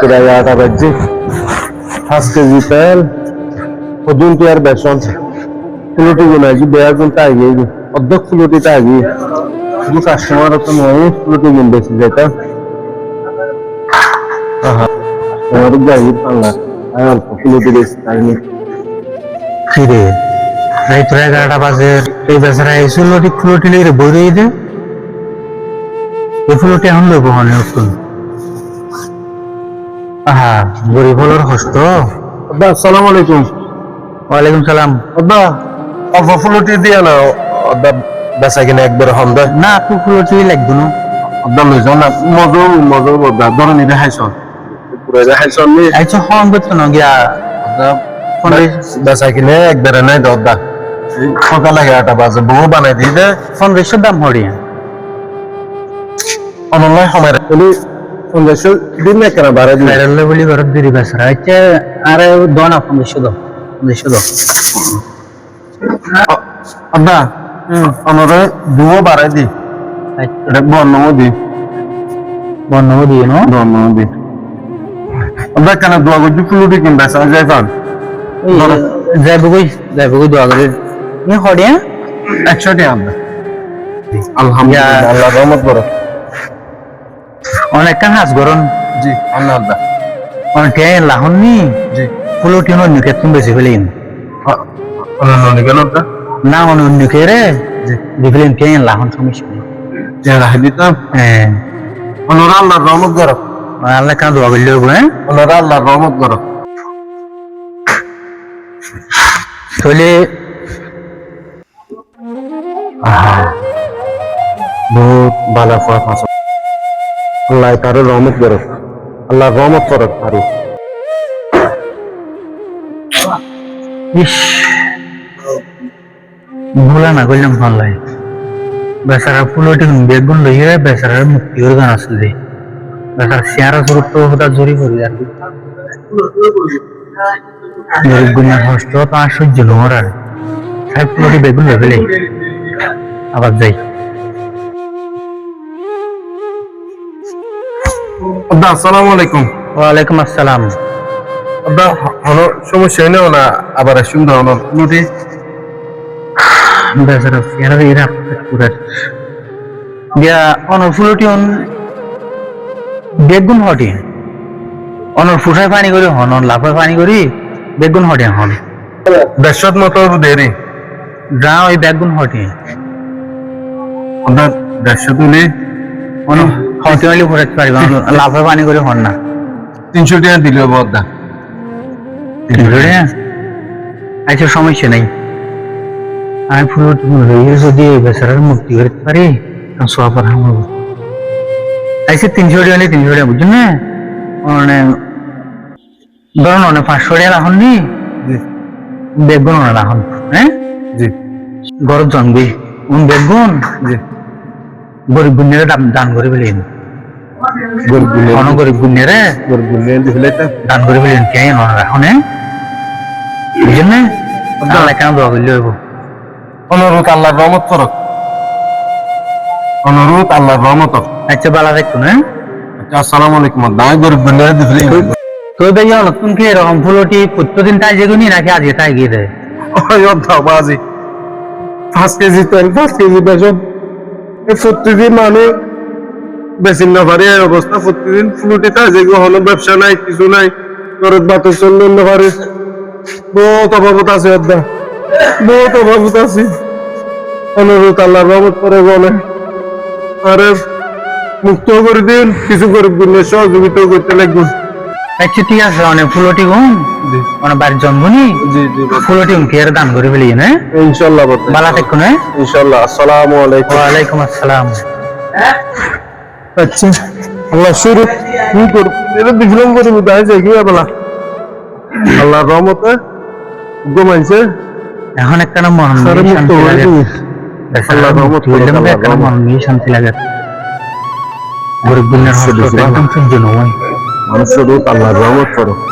প্রায় 8টা বাজছে। 5 কেজি তেল ওজন তো আর বেসন ফুলটি গুলো আছে বেয়াগুন তা আগে অর্ধেক ফুলটিটা আগে শুধু কাস্টমার তো নয় ফুলটি গুণ বেশি যেটা তোমার যাই পাঙ্গা আর ফুলটি বেশি তাই নি কিরে রাত 11টা বাজে এই বেচারা এসে ফুলটি লেগে বইরে দে এই ফুলটি এখন লইব হনে উঠুন আহা গরিব হলোর হস্ত। আব্বা আসসালামু আলাইকুম। ওয়ালাইকুম সালাম। আব্বা অল্প ফুলটি দিয়ে না আব্বা বেচা কিনা একবার হন দে না তু ফুলটি লাগবে না আব্বা লই যাও না মজো মজো আব্বা ধরনি দেখাইছ পুরো দেখাইছ নি আইছো হন করতে না গিয়া আব্বা বেচা কিনা একবার নাই দদ্দা সকালে 11টা বাজে বউ বানাই দিই দে 1500 দাম হরি অনলাইন সময় বলি 1500 দিন না কেন বাড়াই দিই বাইরে বলি ঘর দিরি বেচারা আচ্ছা আরে দনা 1500 দাও 1500 দাও আব্বা আমরা বউ বাড়াই দিই এটা বর্ণও দিই বন্ধ দিয়ে নো বর্ণও দিই আব্বা কেন দোয়া করছি ফুলুটি কিন বেচা যায় পান যাইব কই দোয়া করে নি হড়িয়া 100 টাকা আব্বা আলহামদুলিল্লাহ আল্লাহ রহমত করো অনেক কান হাস গরন জি আল্লাহ আব্বা অনেক লাহননি জি ফুলটি অন্য কে তুমি বেশি ফেলেন অনলাইন কেন আব্বা না অন্য কে রে দিফেলেন কে লাহন সমস্যা নেই যারা দিতাম হ্যাঁ ওনারা আল্লাহর রহমত করো আল্লাহ কান দোয়া করলে হ্যাঁ ওনারা আল্লাহর রহমত করো তাহলে বহুত ভালো ফল পাচ্ছ আল্লাহ তার রহমত করো আল্লাহ রহমত করো তারও ইস ভোলা না করলাম ভালো লাগে বেচারা ফুলটি বেগুন লইয়ে বেচারার মুক্তি করে গান আসলে বেচারা চেয়ারা স্বরূপ তো হতা জড়ি করি আর গরিব গুণের হস্ত তো আর সহ্য লোমর আর সাহেব ফুলটি বেগুন লই ফেলে আবার যাই আব্বা আসসালামু আলাইকুম। ওয়ালাইকুম আসসালাম। আব্বা হলো সমস্যা নেই না আবার সুন্দর হলো লুটি বেচারা চেয়ারা এরা পুরা দিয়া অনর ফুলটি অন বেগুন হটি অনর ফুসায় পানি করি হন লাফায় পানি করি বেগুন হটি হন দেশত মতো দেরি যা ওই বেগুন হটি আপনার দেশত হলে অন হটি হইলে ফুরাতে পারিবা লাফায় পানি করি হন না 300 টাকা দিলে বদা আচ্ছা সমস্যা নাই আমি ফুলটি লইয়ে যদি বেচারার মুক্তি করতে পারি সব হামব আচ্ছা 300 টাকা হলে 300 টাকা বুঝছেন না মানে ধরুন অনেক 500 টাকা রাখুন নি বেগুন রাখুন হ্যাঁ জি গরম জন্মবি বেগুন জি গরিব গুণের দান করে ফেলেন গরিব গুণের দান করে ফেলেন কে রাখুন হ্যাঁ বুঝছেন না আল্লাহ কেন দোয়া করলে হইব অনুরোধ আল্লাহর রহমত করো অনুরোধ আল্লাহর রহমত আচ্ছা বালা দেখুন হ্যাঁ আচ্ছা আসসালামু আলাইকুম দাই গরিব গুণের দিলে তো ভাই নতুন কি এরকম ফুলটি প্রত্যেকদিন তাই যেগুনি নাকি আজকে তাই গিয়ে দেয় ওই দাও বাজি 5 কেজি তেল 5 কেজি বেসন প্রতিদিন মানে বেশি না পারে অবস্থা প্রতিদিন ফুলটি তাই যেগুলো হলো ব্যবসা নাই কিছু নাই ঘরের বাতাস চললে না পারে বহুত অভাবত আছে আদা বহুত অভাবত আছে অনুরোধ আল্লাহর রহমত করে বলে আরে মুক্ত করে দিন কিছু গরিব গুণের সহযোগিতা করতে লাগবে আচ্ছা ঠিক আছে অনেক ফুলটি গুণ অনেক বাড়ির জন্মনি জি জি ফুলটি ফের দান করে ফেলি না ইনশাআল্লাহ বালা দেখুন হ্যাঁ ইনশাআল্লাহ আসসালামু আলাইকুম ওয়ালাইকুম আসসালাম আচ্ছা আল্লাহ শুরু কি করব এটা দিলাম করে বুঝাই যায় কি বলা আল্লাহর রহমতে ঘুমাইছে এখন একটা মন শান্তি লাগে আল্লাহর রহমত হইলে একটা মন শান্তি লাগে গরিব গুণের হস্ত একদম সহ্য নয় মানুষের আল্লাহর রহমত করো